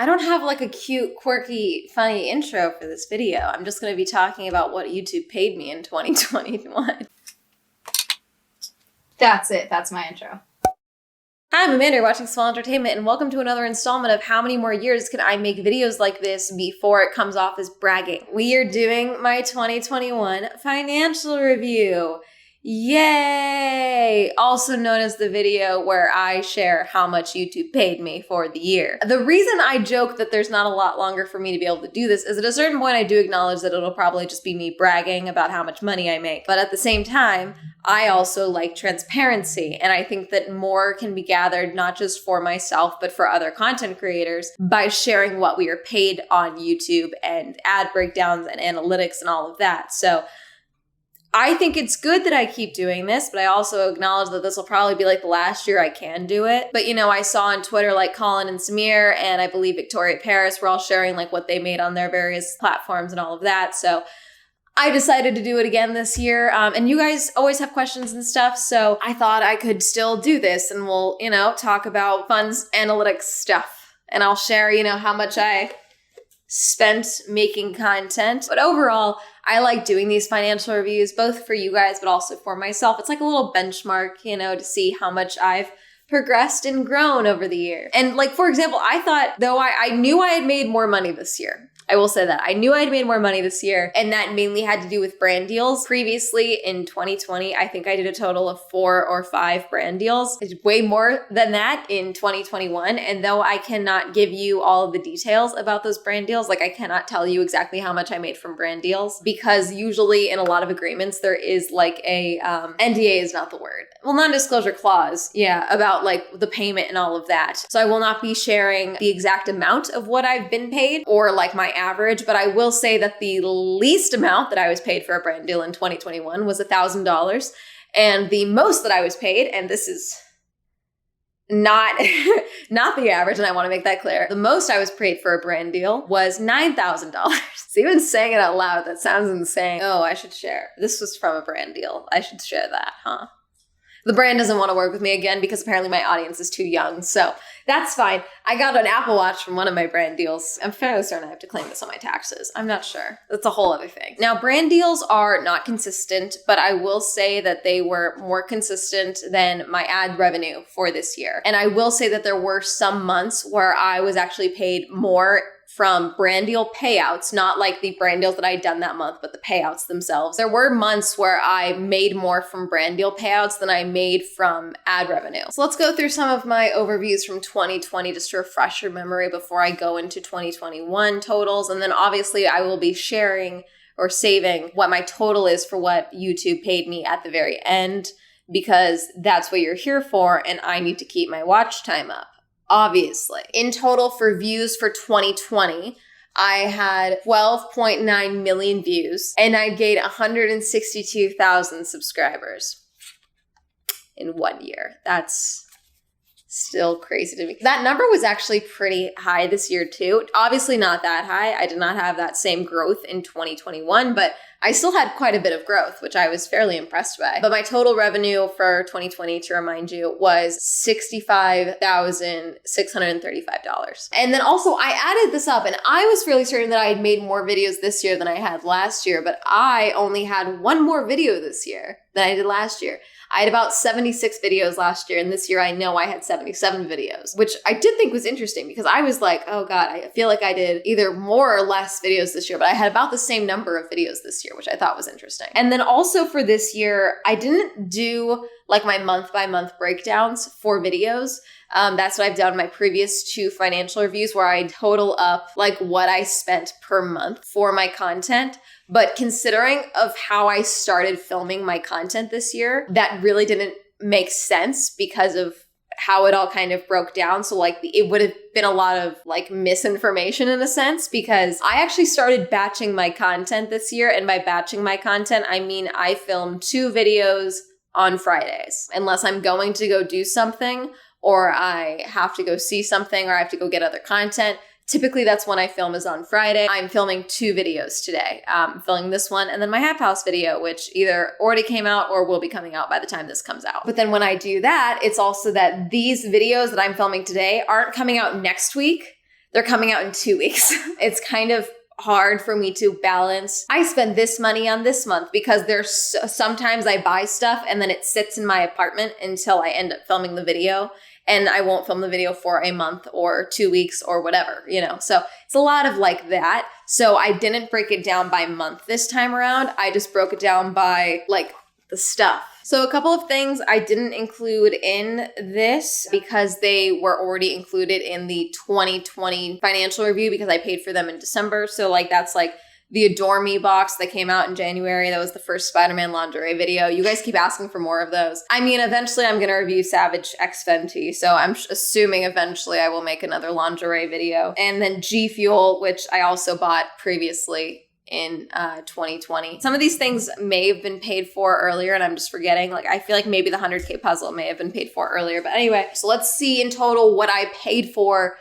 I don't have like a cute, quirky, funny intro for this video. I'm just going to be talking about what YouTube paid me in 2021. That's it. That's my intro. Hi, I'm Amanda, you're watching Swell Entertainment, and welcome to another installment of how many more years can I make videos like this before it comes off as bragging. We are doing my 2021 financial review. Yay! Also known as the video where I share how much YouTube paid me for the year. The reason I joke that there's not a lot longer for me to be able to do this is at a certain point I do acknowledge that it'll probably just be me bragging about how much money I make. But at the same time, I also like transparency, and I think that more can be gathered not just for myself, but for other content creators by sharing what we are paid on YouTube and ad breakdowns and analytics and all of that. So I think it's good that I keep doing this, but I also acknowledge that this will probably be like the last year I can do it. But you know, I saw on Twitter like Colin and Samir and I believe Victoria Paris were all sharing like what they made on their various platforms and all of that. So I decided to do it again this year. And you guys always have questions and stuff. So I thought I could still do this and we'll, you know, talk about funds analytics stuff. And I'll share, you know, how much I spent making content. But overall, I like doing these financial reviews, both for you guys, but also for myself. It's like a little benchmark, you know, to see how much I've progressed and grown over the year. And like, for example, I thought, though I knew I had made more money this year. I will say that. I knew I'd made more money this year, and that mainly had to do with brand deals. Previously, in 2020, I think I did a total of 4 or 5 brand deals. It's way more than that in 2021, and though I cannot give you all of the details about those brand deals, like I cannot tell you exactly how much I made from brand deals, because usually in a lot of agreements, there is like a, NDA is not the word. Well, non-disclosure clause, yeah, about like the payment and all of that. So I will not be sharing the exact amount of what I've been paid or like my average, but I will say that the least amount that I was paid for a brand deal in 2021 was $1,000. And the most that I was paid, and this is not the average, and I want to make that clear. The most I was paid for a brand deal was $9,000. So even saying it out loud, that sounds insane. Oh, I should share. This was from a brand deal. I should share that, huh? The brand doesn't want to work with me again because apparently my audience is too young. So that's fine. I got an Apple Watch from one of my brand deals. I'm fairly certain I have to claim this on my taxes. I'm not sure. That's a whole other thing. Now, brand deals are not consistent, but I will say that they were more consistent than my ad revenue for this year. And I will say that there were some months where I was actually paid more from brand deal payouts, not like the brand deals that I had done that month, but the payouts themselves. There were months where I made more from brand deal payouts than I made from ad revenue. So let's go through some of my overviews from 2020 just to refresh your memory before I go into 2021 totals. And then obviously I will be sharing or saving what my total is for what YouTube paid me at the very end, because that's what you're here for and I need to keep my watch time up. Obviously. In total for views for 2020, I had 12.9 million views and I gained 162,000 subscribers in 1 year. That's still crazy to me. That number was actually pretty high this year too. Obviously not that high. I did not have that same growth in 2021, but I still had quite a bit of growth, which I was fairly impressed by. But my total revenue for 2020, to remind you, was $65,635. And then also I added this up and I was fairly certain that I had made more videos this year than I had last year, but I only had one more video this year than I did last year. I had about 76 videos last year, and this year I know I had 77 videos, which I did think was interesting because I was like, oh God, I feel like I did either more or less videos this year, but I had about the same number of videos this year, which I thought was interesting. And then also for this year, I didn't do like my month-by-month breakdowns for videos. That's what I've done in my previous 2 financial reviews where I total up like what I spent per month for my content. But considering of how I started filming my content this year, that really didn't make sense because of how it all kind of broke down. So like it would have been a lot of like misinformation in a sense, because I actually started batching my content this year. And by batching my content, I mean I film 2 videos on Fridays, unless I'm going to go do something or I have to go see something or I have to go get other content. Typically, that's when I film is on Friday. I'm filming 2 videos today. I'm filming this one and then my Half House video, which either already came out or will be coming out by the time this comes out. But then when I do that, it's also that these videos that I'm filming today aren't coming out next week. they're coming out in 2 weeks. It's kind of hard for me to balance. I spend this money on this month because sometimes I buy stuff and then it sits in my apartment until I end up filming the video, and I won't film the video for a month or 2 weeks or whatever, you know? So it's a lot of like that. So I didn't break it down by month this time around. I just broke it down by like the stuff. So a couple of things I didn't include in this because they were already included in the 2020 financial review because I paid for them in December. So like that's like the Adore Me box that came out in January. That was the first Spider-Man lingerie video. You guys keep asking for more of those. I mean, eventually I'm going to review Savage X Fenty. So I'm assuming eventually I will make another lingerie video. And then G Fuel, which I also bought previously in 2020. Some of these things may have been paid for earlier and I'm just forgetting. Like I feel like maybe the 100K puzzle may have been paid for earlier. But anyway, so let's see in total what I paid for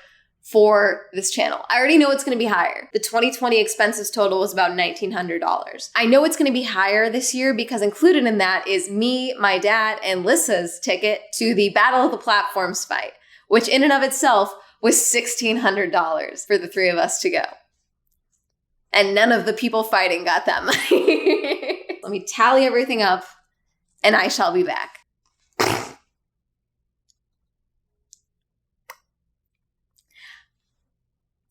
this channel. I already know it's going to be higher. The 2020 expenses total was about $1,900. I know it's going to be higher this year because included in that is me, my dad, and Lissa's ticket to the Battle of the Platforms fight, which in and of itself was $1,600 for the three of us to go. And none of the people fighting got that money. Let me tally everything up and I shall be back.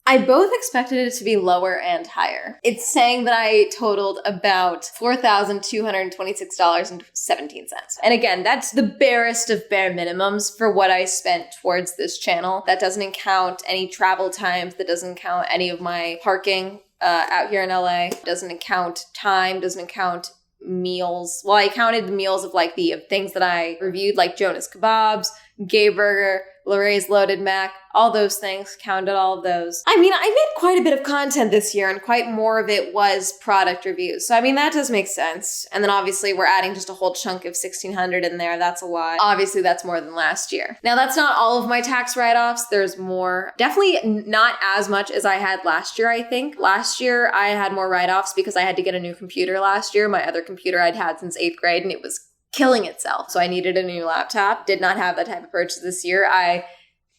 I both expected it to be lower and higher. It's saying that I totaled about $4,226.17. And again, that's the barest of bare minimums for what I spent towards this channel. That doesn't count any travel times. That doesn't count any of my parking out here in LA. Doesn't count time, doesn't count meals. Well, I counted the meals of like the things that I reviewed, like Jonas Kebabs, Gay Burger, Lorraine's Loaded Mac, all those things, counted all of those. I mean, I made quite a bit of content this year and quite more of it was product reviews. So I mean, that does make sense. And then obviously we're adding just a whole chunk of $1,600 in there. That's a lot. Obviously that's more than last year. Now that's not all of my tax write-offs. There's more. Definitely not as much as I had last year, I think. Last year I had more write-offs because I had to get a new computer last year. My other computer I'd had since 8th grade and it was killing itself. So I needed a new laptop. Did not have that type of purchase this year. I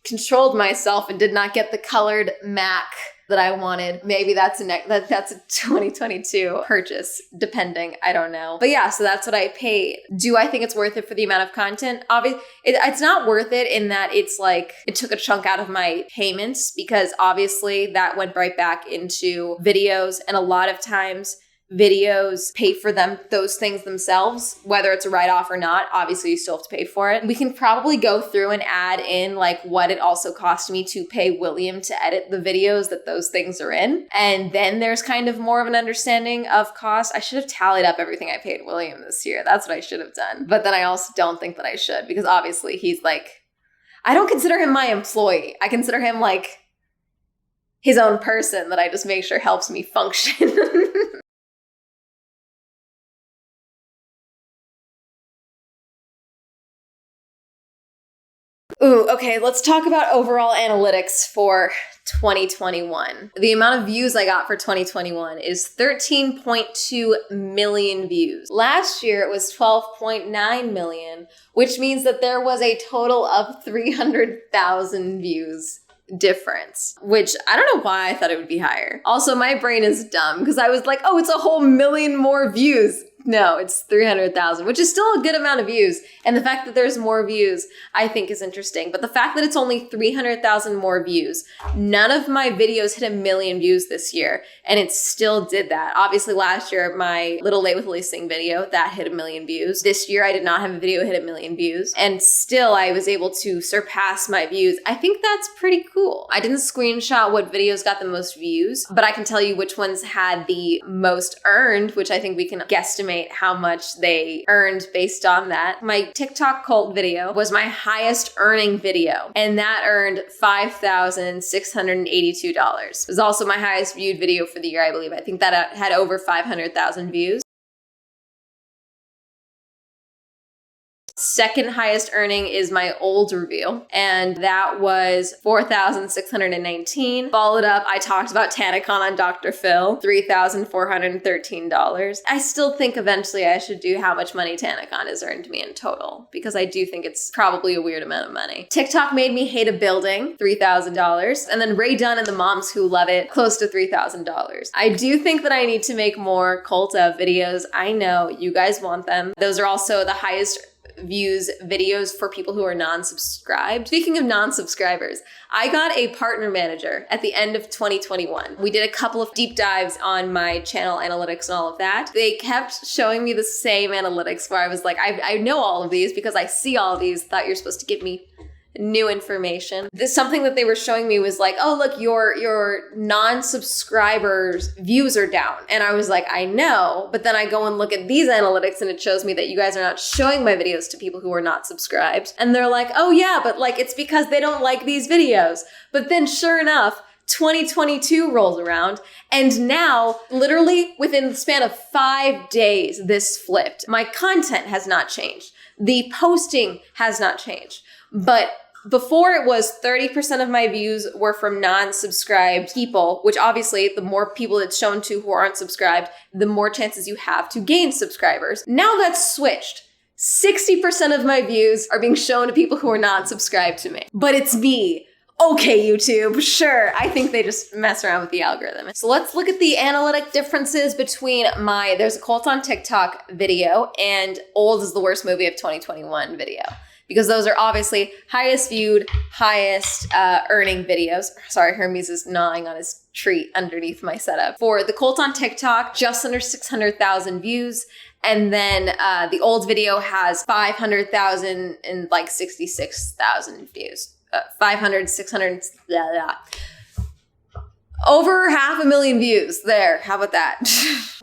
controlled myself and did not get the colored Mac that I wanted. Maybe that's a 2022 purchase, depending. I don't know. But yeah, so that's what I paid. Do I think it's worth it for the amount of content? Obviously, it's not worth it in that it's like, it took a chunk out of my payments because obviously that went right back into videos, and a lot of times videos pay for those things themselves, whether it's a write-off or not. Obviously you still have to pay for it. We can probably go through and add in like what it also cost me to pay William to edit the videos that those things are in. And then there's kind of more of an understanding of cost. I should have tallied up everything I paid William this year. That's what I should have done. But then I also don't think that I should because obviously he's like, I don't consider him my employee. I consider him like his own person that I just make sure helps me function. Ooh, okay, let's talk about overall analytics for 2021. The amount of views I got for 2021 is 13.2 million views. Last year it was 12.9 million, which means that there was a total of 300,000 views difference, which I don't know why I thought it would be higher. Also, my brain is dumb because I was like, oh, it's a whole million more views. No, it's 300,000, which is still a good amount of views. And the fact that there's more views, I think is interesting. But the fact that it's only 300,000 more views, none of my videos hit 1 million views this year, and it still did that. Obviously, last year, my Little Late with Lacing video, that hit 1 million views. This year, I did not have a video hit 1 million views, and still I was able to surpass my views. I think that's pretty cool. I didn't screenshot what videos got the most views, but I can tell you which ones had the most earned, which I think we can guesstimate how much they earned based on that. My TikTok cult video was my highest earning video, and that earned $5,682. It was also my highest viewed video for the year, I believe. I think that had over 500,000 views. second highest earning is my old review, and that was $4,619. Followed up, I talked about TanaCon on Dr. Phil, $3,413. I still think eventually I should do how much money TanaCon has earned me in total, because I do think it's probably a weird amount of money. TikTok made me hate a building, $3,000. And then Ray Dunn and the Moms Who Love It, close to $3,000. I do think that I need to make more cult of videos. I know you guys want them. Those are also the highest views videos for people who are non-subscribed. Speaking of non-subscribers, I got a partner manager at the end of 2021. We did a couple of deep dives on my channel analytics and all of that. They kept showing me the same analytics where I was like, I know all of these because I see all of these. Thought you're supposed to give me new information. Something that they were showing me was like, oh, look, your non-subscribers views are down. And I was like, I know, but then I go and look at these analytics and it shows me that you guys are not showing my videos to people who are not subscribed. And they're like, oh yeah, but like, it's because they don't like these videos. But then sure enough, 2022 rolls around, and now, literally within the span of 5 days, this flipped. My content has not changed. The posting has not changed. But before it was 30% of my views were from non-subscribed people, which obviously the more people it's shown to who aren't subscribed, the more chances you have to gain subscribers. Now that's switched. 60% of my views are being shown to people who are not subscribed to me. But it's me. Okay, YouTube, sure. I think they just mess around with the algorithm. So let's look at the analytic differences between there's a cult on TikTok video and Old is the Worst Movie of 2021 video. Because those are obviously highest viewed, highest earning videos. Sorry, Hermes is gnawing on his treat underneath my setup. For the cult on TikTok, just under 600,000 views. And then the old video has 500,000 and like 66,000 views. 500, 600, blah, blah. Over 500,000 views there. How about that?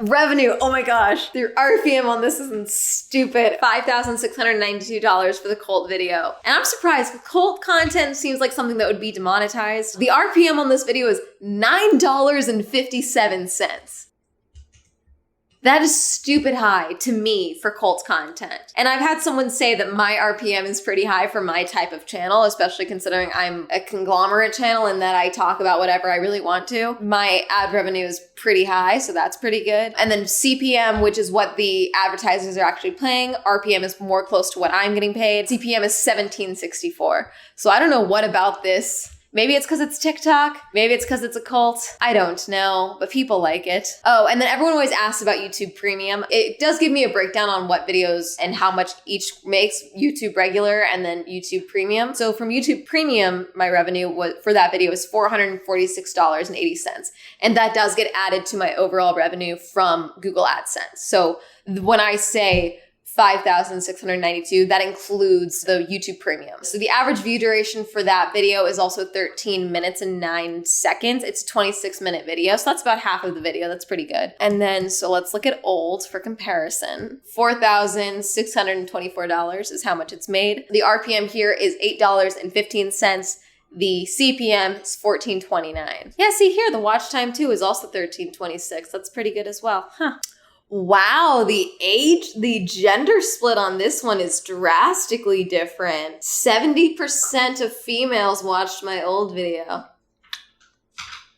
Revenue, oh my gosh. The RPM on this isn't stupid. $5,692 for the cult video. And I'm surprised, cult content seems like something that would be demonetized. The RPM on this video is $9.57. That is stupid high to me for cult content. And I've had someone say that my RPM is pretty high for my type of channel, especially considering I'm a conglomerate channel and that I talk about whatever I really want to. My ad revenue is pretty high, so that's pretty good. And then CPM, which is what the advertisers are actually paying, RPM is more close to what I'm getting paid. CPM is $17.64. So I don't know what about this. Maybe it's because it's TikTok. Maybe it's because it's a cult. I don't know, but people like it. Oh, and then everyone always asks about YouTube Premium. It does give me a breakdown on what videos and how much each makes YouTube regular and then YouTube Premium. So from YouTube Premium, my revenue for that video was $446.80. And that does get added to my overall revenue from Google AdSense. So when I say $5,692, that includes the YouTube Premium. So the average view duration for that video is also 13 minutes and 9 seconds. It's a 26-minute video, so that's about half of the video. That's pretty good. And then, so let's look at old for comparison. $4,624 is how much it's made. The RPM here is $8.15. The CPM is $14.29. Yeah, see here, the watch time too is also $13.26. That's pretty good as well. Huh. Wow, the gender split on this one is drastically different. 70% of females watched my old video.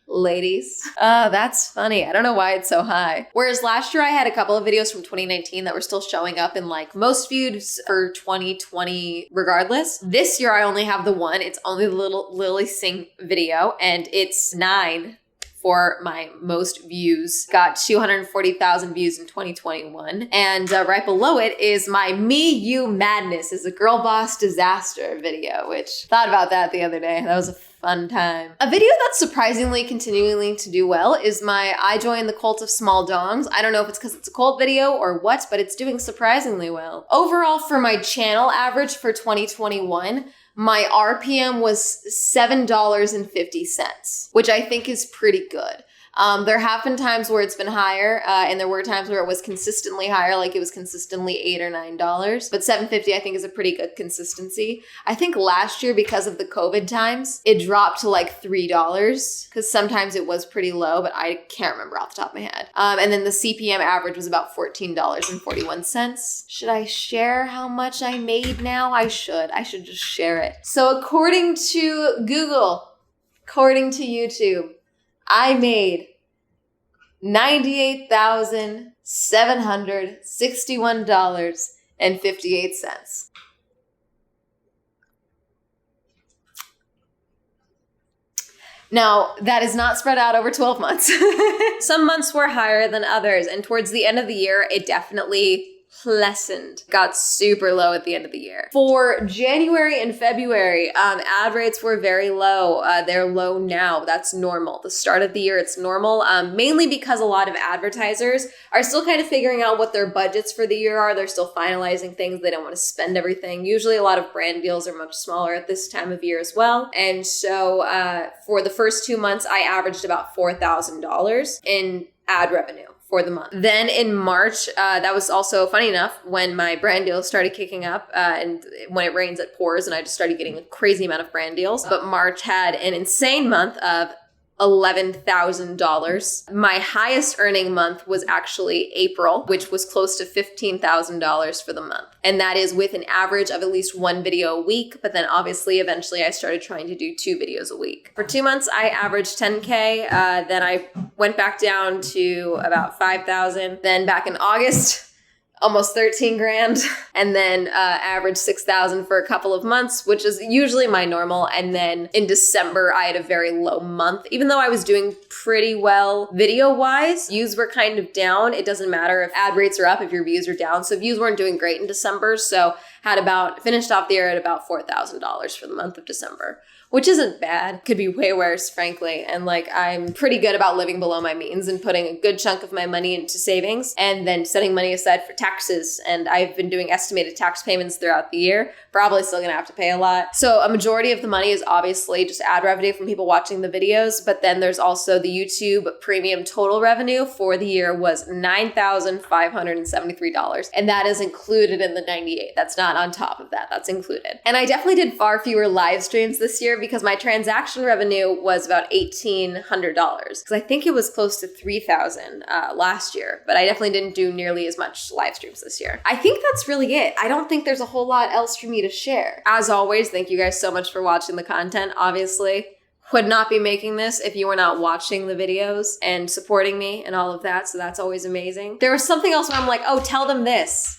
Ladies. That's funny. I don't know why it's so high. Whereas last year I had a couple of videos from 2019 that were still showing up in like most viewed for 2020 regardless. This year I only have the one. It's only the little Lily Singh video and it's 9 for my most views. Got 240,000 views in 2021. And right below it is my Me You Madness is a girl boss disaster video, which thought about that the other day. That was a fun time. A video that's surprisingly continuing to do well is my I Joined the Cult of Small Dongs. I don't know if it's because it's a cult video or what, but it's doing surprisingly well. Overall, for my channel average for 2021, my RPM was $7.50, which I think is pretty good. There have been times where it's been higher, and there were times where it was consistently higher, like it was consistently $8 or $9. But $7.50 I think is a pretty good consistency. I think last year, because of the COVID times, it dropped to like $3 because sometimes it was pretty low, but I can't remember off the top of my head. And then the CPM average was about $14.41. Should I share how much I made now? I should just share it. So according to Google, according to YouTube, I made $98,761.58. Now, that is not spread out over 12 months. Some months were higher than others, and towards the end of the year, it definitely lessened. Got super low at the end of the year. For January and February, ad rates were very low. They're low now. That's normal. The start of the year, it's normal, mainly because a lot of advertisers are still kind of figuring out what their budgets for the year are. They're still finalizing things. They don't want to spend everything. Usually a lot of brand deals are much smaller at this time of year as well. And so for the first 2 months, I averaged about $4,000 in ad revenue for the month. Then in March, that was also funny enough when my brand deals started kicking up, and when it rains it pours, and I just started getting a crazy amount of brand deals. But March had an insane month of $11,000. My highest earning month was actually April, which was close to $15,000 for the month. And that is with an average of at least one video a week. But then obviously, eventually I started trying to do 2 videos a week. For 2 months, I averaged 10K. Then I went back down to about 5,000. Then back in August, almost 13 grand, and then averaged 6,000 for a couple of months, which is usually my normal. And then in December, I had a very low month. Even though I was doing pretty well video-wise, views were kind of down. It doesn't matter if ad rates are up, if your views are down. So views weren't doing great in December. So finished off the year at about $4,000 for the month of December, which isn't bad. Could be way worse, frankly. And like, I'm pretty good about living below my means and putting a good chunk of my money into savings and then setting money aside for taxes. And I've been doing estimated tax payments throughout the year. Probably still gonna have to pay a lot. So a majority of the money is obviously just ad revenue from people watching the videos, but then there's also the YouTube premium total revenue for the year was $9,573. And that is included in the 98. That's not on top of that, that's included. And I definitely did far fewer live streams this year because my transaction revenue was about $1,800. Because I think it was close to $3,000 last year, but I definitely didn't do nearly as much live streams this year. I think that's really it. I don't think there's a whole lot else for me to share. As always, thank you guys so much for watching the content. Obviously, would not be making this if you were not watching the videos and supporting me and all of that, so that's always amazing. There was something else where I'm like, oh, tell them this.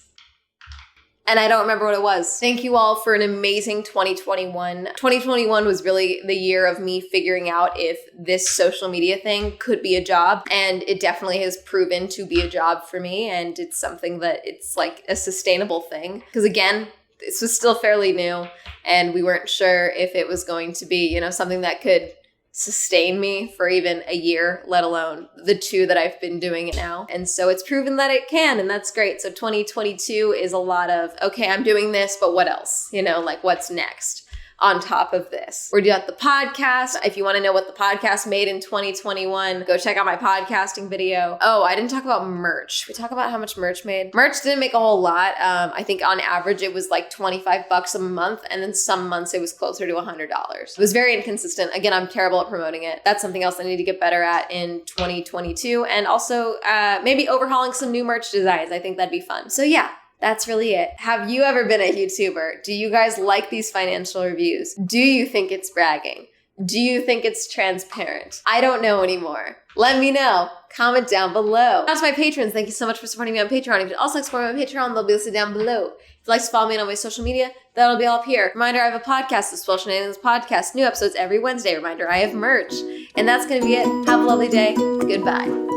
And I don't remember what it was. Thank you all for an amazing 2021. 2021 was really the year of me figuring out if this social media thing could be a job. And it definitely has proven to be a job for me. And it's something that it's like a sustainable thing. Because again, this was still fairly new and we weren't sure if it was going to be, you know, something that could sustain me for even a year, let alone the 2 that I've been doing it now. And so it's proven that it can, and that's great. So 2022 is a lot of, okay, I'm doing this, but what else? You know, like what's next? On top of this, we're doing the podcast. If you want to know what the podcast made in 2021, go check out my podcasting video. Oh, I didn't talk about merch. We talk about how much merch made. Merch didn't make a whole lot. I think on average it was like $25 a month, and then some months it was closer to $100. It was very inconsistent. Again, I'm terrible at promoting it. That's something else I need to get better at in 2022, and also maybe overhauling some new merch designs. I think that'd be fun. So yeah. That's really it. Have you ever been a YouTuber? Do you guys like these financial reviews? Do you think it's bragging? Do you think it's transparent? I don't know anymore. Let me know. Comment down below. That's my patrons. Thank you so much for supporting me on Patreon. If you'd also like to support me on Patreon, they'll be listed down below. If you'd like to follow me on my social media, that'll be all up here. Reminder, I have a podcast, the Swell Shenanigans Podcast. New episodes every Wednesday. Reminder, I have merch. And that's going to be it. Have a lovely day. Goodbye.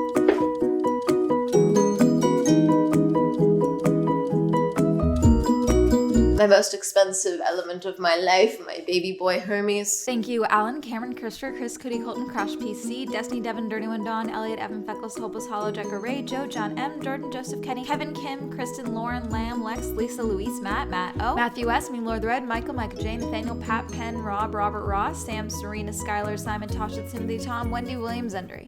My most expensive element of my life, my baby boy Hermes. Thank you, Alan, Cameron, Christopher, Chris, Cody, Colton, Crash PC, Destiny, Devin, Dirty One, Dawn, Elliot, Evan, Feckless, Hopeless, Hollow, Jacker, Ray, Joe, John M, Jordan, Joseph, Kenny, Kevin, Kim, Kristen, Lauren, Lamb, Lex, Lisa, Louise, Matt, O, Matthew S, Me, Lord the Red, Michael, Micah Jane, Nathaniel, Pat, Penn, Rob, Robert Ross, Sam, Serena, Skylar, Simon, Tasha, Timothy, Tom, Wendy, Williams, Endry.